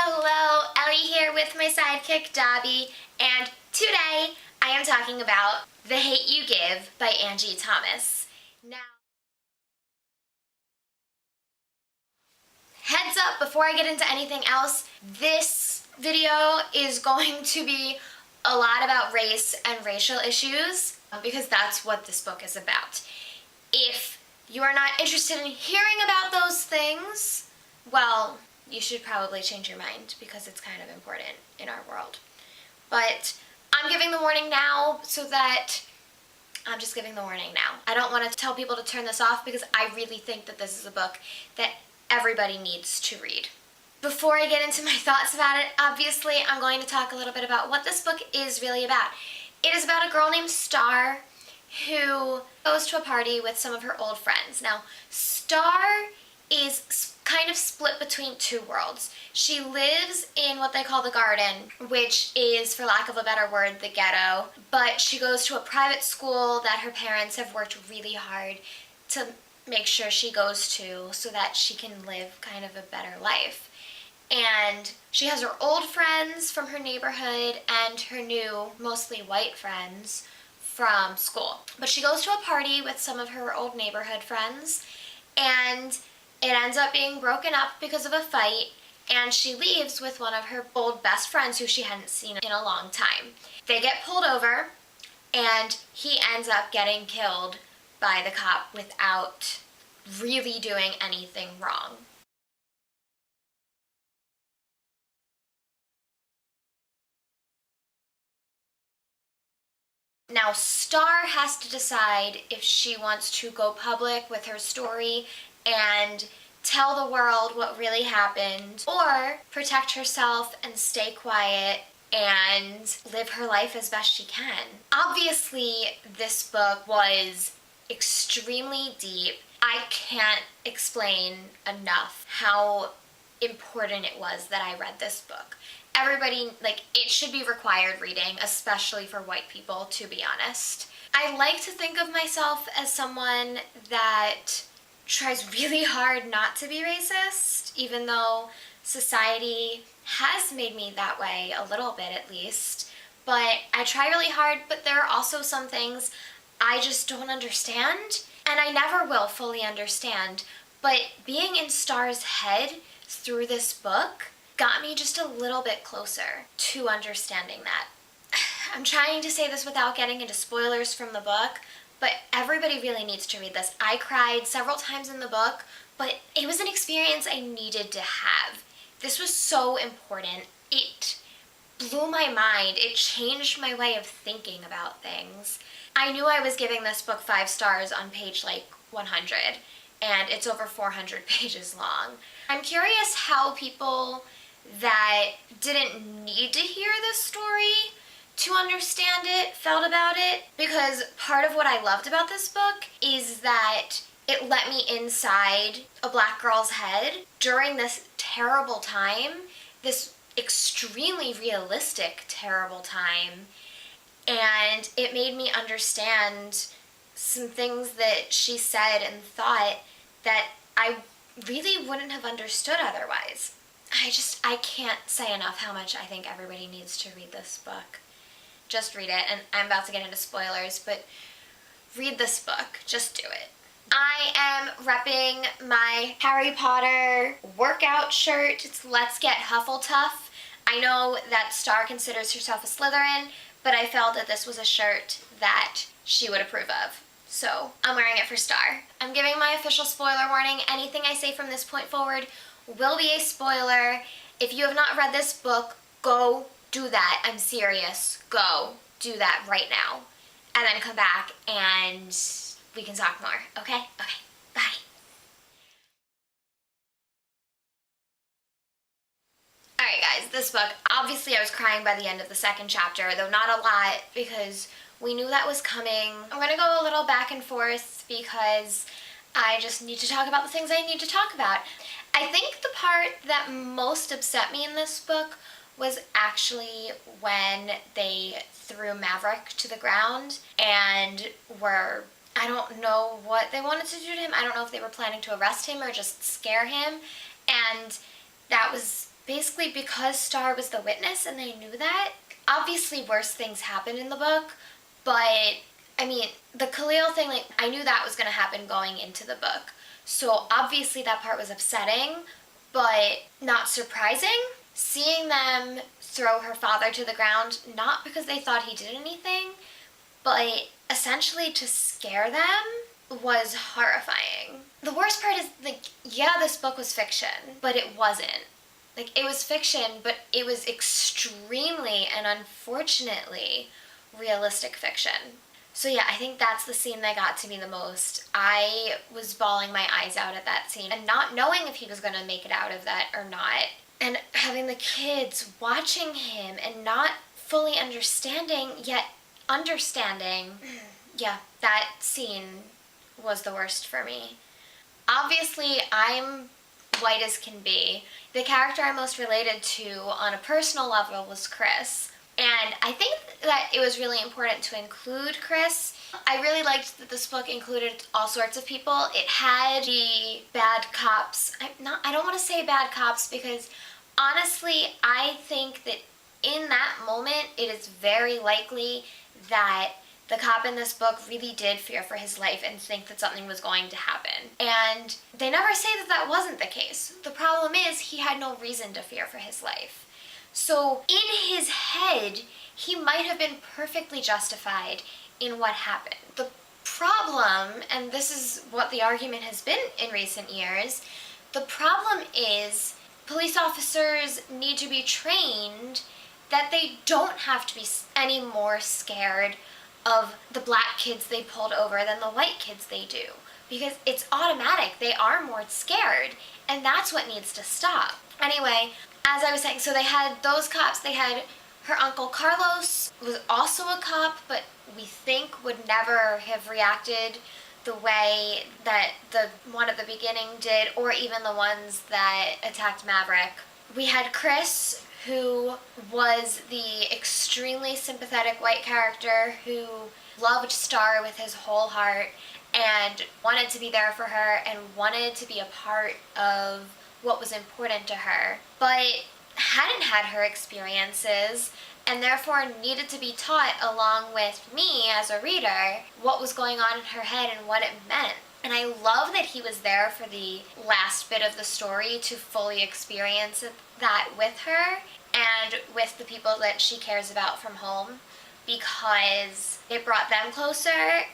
Hello, Ellie here with my sidekick Dobby, and today I am talking about The Hate U Give by Angie Thomas. Now, heads up, before I get into anything else, this video is going to be a lot about race and racial issues because that's what this book is about. If you are not interested in hearing about those things, well, you should probably change your mind because it's kind of important in our world. But I'm giving the warning now so that I'm just giving the warning now. I don't want to tell people to turn this off because I really think that this is a book that everybody needs to read. Before I get into my thoughts about it, obviously I'm going to talk a little bit about what this book is really about. It is about a girl named Star who goes to a party with some of her old friends. Now, Star is kind of split between two worlds. She lives in what they call the garden, which is, for lack of a better word, the ghetto, but she goes to a private school that her parents have worked really hard to make sure she goes to so that she can live kind of a better life. And she has her old friends from her neighborhood and her new, mostly white friends from school. But she goes to a party with some of her old neighborhood friends, and it ends up being broken up because of a fight, and she leaves with one of her old best friends who she hadn't seen in a long time. They get pulled over, and he ends up getting killed by the cop without really doing anything wrong. Now, Star has to decide if she wants to go public with her story and tell the world what really happened, or protect herself and stay quiet and live her life as best she can. Obviously, this book was extremely deep. I can't explain enough how important it was that I read this book. Everybody, it should be required reading, especially for white people, to be honest. I like to think of myself as someone that tries really hard not to be racist, even though society has made me that way, a little bit at least. But I try really hard, but there are also some things I just don't understand, and I never will fully understand. But being in Star's head through this book got me just a little bit closer to understanding that. I'm trying to say this without getting into spoilers from the book, but everybody really needs to read this. I cried several times in the book, but it was an experience I needed to have. This was so important. It blew my mind. It changed my way of thinking about things. I knew I was giving this book 5 stars on page 100, and it's over 400 pages long. I'm curious how people that didn't need to hear this story to understand it felt about it, because part of what I loved about this book is that it let me inside a black girl's head during this terrible time, this extremely realistic terrible time, and it made me understand some things that she said and thought that I really wouldn't have understood otherwise. I can't say enough how much I think everybody needs to read this book. Just read it, and I'm about to get into spoilers, but read this book. Just do it. I am repping my Harry Potter workout shirt. It's Let's Get Hufflepuff. I know that Star considers herself a Slytherin, but I felt that this was a shirt that she would approve of. So I'm wearing it for Star. I'm giving my official spoiler warning. Anything I say from this point forward will be a spoiler. If you have not read this book, go do that. I'm serious. Go do that right now. And then come back and we can talk more. Okay? Okay. Bye. Alright guys, this book, obviously I was crying by the end of the second chapter, though not a lot because we knew that was coming. I'm going to go a little back and forth because I just need to talk about the things I need to talk about. I think the part that most upset me in this book was actually when they threw Maverick to the ground and were, I don't know what they wanted to do to him. I don't know if they were planning to arrest him or just scare him. And that was basically because Star was the witness and they knew that, obviously worse things happened in the book, but I mean, the Khalil thing, like, I knew that was going to happen going into the book. So obviously that part was upsetting, but not surprising. Seeing them throw her father to the ground, not because they thought he did anything, but essentially to scare them, was horrifying. The worst part is, like, yeah, this book was fiction, but it wasn't. Like, it was fiction, but it was extremely and unfortunately realistic fiction. So yeah, I think that's the scene that got to me the most. I was bawling my eyes out at that scene and not knowing if he was going to make it out of that or not. And having the kids watching him and not fully understanding, yet understanding. Yeah, that scene was the worst for me. Obviously, I'm white as can be. The character I most related to on a personal level was Chris. And I think that it was really important to include Chris. I really liked that this book included all sorts of people. It had the bad cops. I don't want to say bad cops because honestly, I think that in that moment, it is very likely that the cop in this book really did fear for his life and think that something was going to happen. And they never say that that wasn't the case. The problem is he had no reason to fear for his life. So in his head, he might have been perfectly justified in what happened. The problem, and this is what the argument has been in recent years, the problem is police officers need to be trained that they don't have to be any more scared of the black kids they pulled over than the white kids they do. Because it's automatic. They are more scared. And that's what needs to stop. Anyway, as I was saying, so they had those cops. They had her uncle Carlos, was also a cop, but we think would never have reacted the way that the one at the beginning did, or even the ones that attacked Maverick. We had Chris, who was the extremely sympathetic white character who loved Star with his whole heart and wanted to be there for her and wanted to be a part of what was important to her, but hadn't had her experiences and therefore needed to be taught along with me as a reader what was going on in her head and what it meant. And I love that he was there for the last bit of the story to fully experience that with her and with the people that she cares about from home, because it brought them closer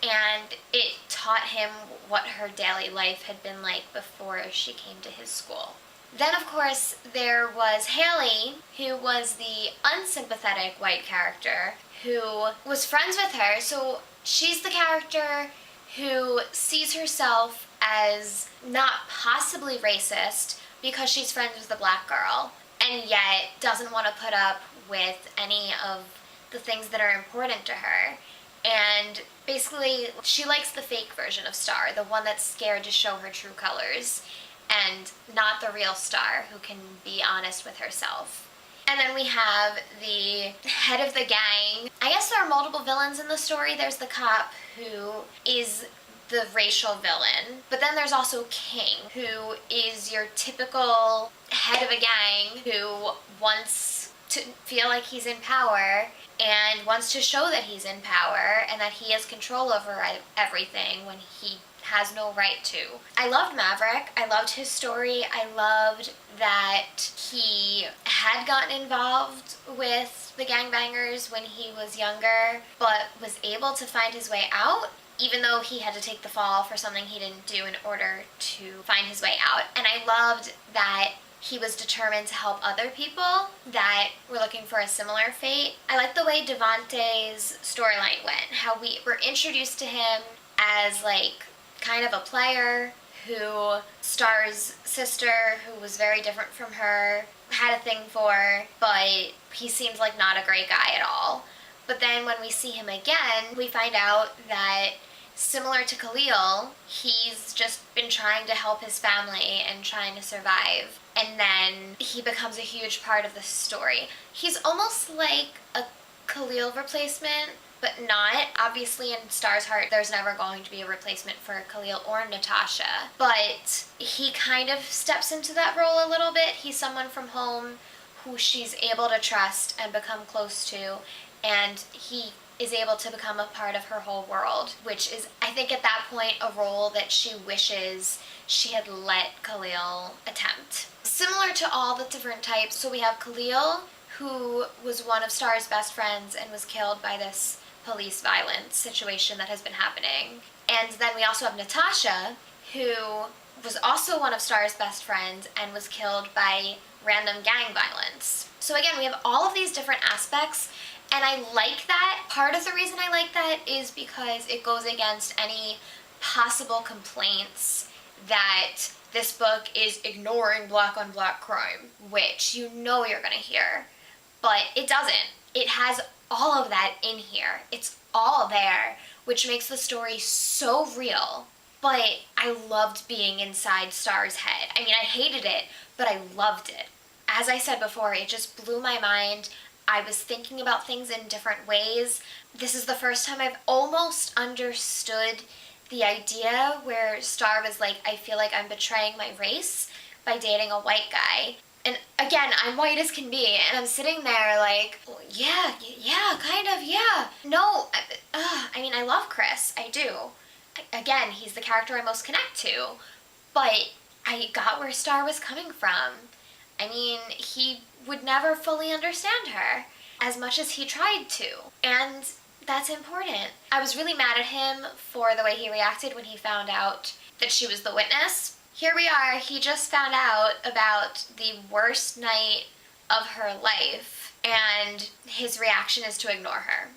and it taught him what her daily life had been like before she came to his school. Then, of course, there was Haley, who was the unsympathetic white character who was friends with her. So she's the character who sees herself as not possibly racist because she's friends with the black girl, and yet doesn't want to put up with any of the things that are important to her. And basically, she likes the fake version of Star, the one that's scared to show her true colors, and not the real Star who can be honest with herself. And then we have the head of the gang. I guess there are multiple villains in the story. There's the cop, who is the racial villain. But then there's also King, who is your typical head of a gang who wants to feel like he's in power and wants to show that he's in power and that he has control over everything when he has no right to. I loved Maverick. I loved his story. I loved that he had gotten involved with the gangbangers when he was younger, but was able to find his way out, even though he had to take the fall for something he didn't do in order to find his way out. And I loved that he was determined to help other people that were looking for a similar fate. I like the way Devante's storyline went, how we were introduced to him as like kind of a player who Star's sister, who was very different from her, had a thing for, but he seemed like not a great guy at all. But then when we see him again, we find out that similar to Khalil, he's just been trying to help his family and trying to survive. And then he becomes a huge part of the story. He's almost like a Khalil replacement, but not. Obviously in Star's heart, there's never going to be a replacement for Khalil or Natasha, but he kind of steps into that role a little bit. He's someone from home who she's able to trust and become close to, and he is able to become a part of her whole world, which is, I think at that point, a role that she wishes she had let Khalil attempt. Similar to all the different types, so we have Khalil, who was one of Star's best friends and was killed by this police violence situation that has been happening. And then we also have Natasha, who was also one of Star's best friends and was killed by random gang violence. So again, we have all of these different aspects, and I like that. Part of the reason I like that is because it goes against any possible complaints that this book is ignoring black on black crime, which you know you're gonna hear, but it doesn't. It has all of that in here. It's all there, which makes the story so real. But I loved being inside Star's head. I mean, I hated it, but I loved it. As I said before, it just blew my mind. I was thinking about things in different ways. This is the first time I've almost understood the idea where Star was like, I feel like I'm betraying my race by dating a white guy. And again, I'm white as can be, and I'm sitting there like, well, yeah, kind of, yeah. No, I mean, I love Chris, I do. Again, he's the character I most connect to, but I got where Star was coming from. I mean, he would never fully understand her, as much as he tried to, and that's important. I was really mad at him for the way he reacted when he found out that she was the witness. Here we are, he just found out about the worst night of her life, and his reaction is to ignore her.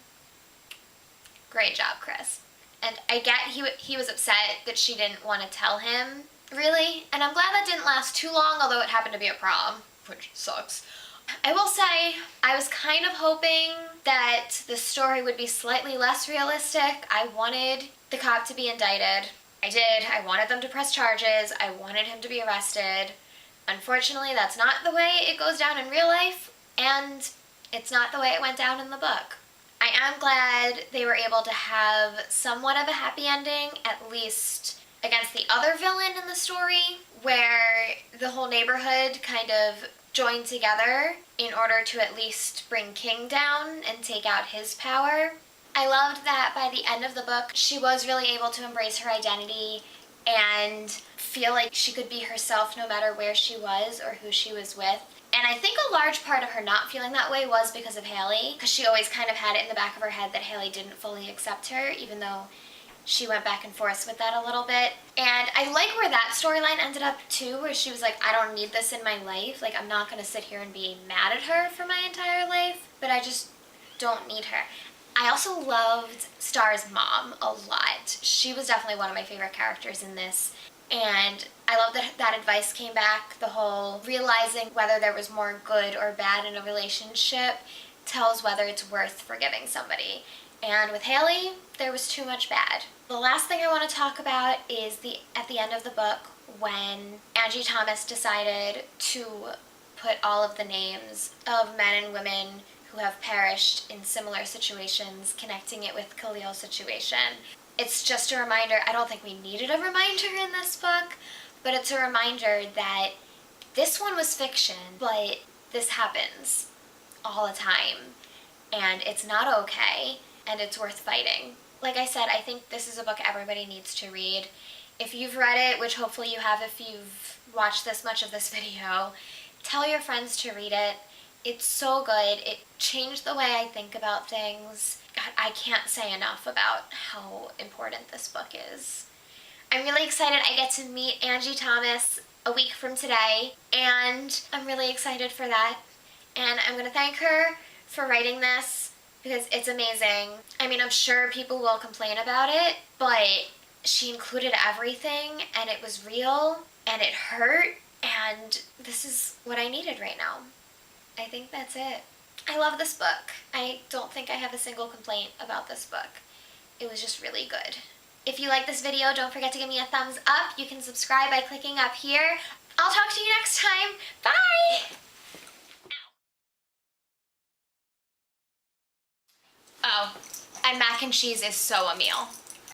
Great job, Chris. And I get he was upset that she didn't want to tell him, really, and I'm glad that didn't last too long, although it happened to be a prom, which sucks. I will say, I was kind of hoping that the story would be slightly less realistic. I wanted the cop to be indicted. I did. I wanted them to press charges. I wanted him to be arrested. Unfortunately, that's not the way it goes down in real life, and it's not the way it went down in the book. I am glad they were able to have somewhat of a happy ending, at least against the other villain in the story, where the whole neighborhood kind of joined together in order to at least bring King down and take out his power. I loved that by the end of the book, she was really able to embrace her identity and feel like she could be herself no matter where she was or who she was with. And I think a large part of her not feeling that way was because of Haley, because she always kind of had it in the back of her head that Haley didn't fully accept her, even though she went back and forth with that a little bit. And I like where that storyline ended up too, where she was like, I don't need this in my life. Like, I'm not going to sit here and be mad at her for my entire life, but I just don't need her. I also loved Star's mom a lot. She was definitely one of my favorite characters in this. And I love that that advice came back. The whole realizing whether there was more good or bad in a relationship tells whether it's worth forgiving somebody. And with Haley, there was too much bad. The last thing I want to talk about is at the end of the book when Angie Thomas decided to put all of the names of men and women who have perished in similar situations, connecting it with Khalil's situation. It's just a reminder. I don't think we needed a reminder in this book, but it's a reminder that this one was fiction, but this happens all the time, and it's not okay, and it's worth fighting. Like I said, I think this is a book everybody needs to read. If you've read it, which hopefully you have if you've watched this much of this video, tell your friends to read it. It's so good. It changed the way I think about things. God, I can't say enough about how important this book is. I'm really excited I get to meet Angie Thomas a week from today, and I'm really excited for that. And I'm going to thank her for writing this because it's amazing. I mean, I'm sure people will complain about it, but she included everything, and it was real, and it hurt, and this is what I needed right now. I think that's it. I love this book. I don't think I have a single complaint about this book. It was just really good. If you like this video, don't forget to give me a thumbs up. You can subscribe by clicking up here. I'll talk to you next time. Bye! Oh, And mac and cheese is so a meal.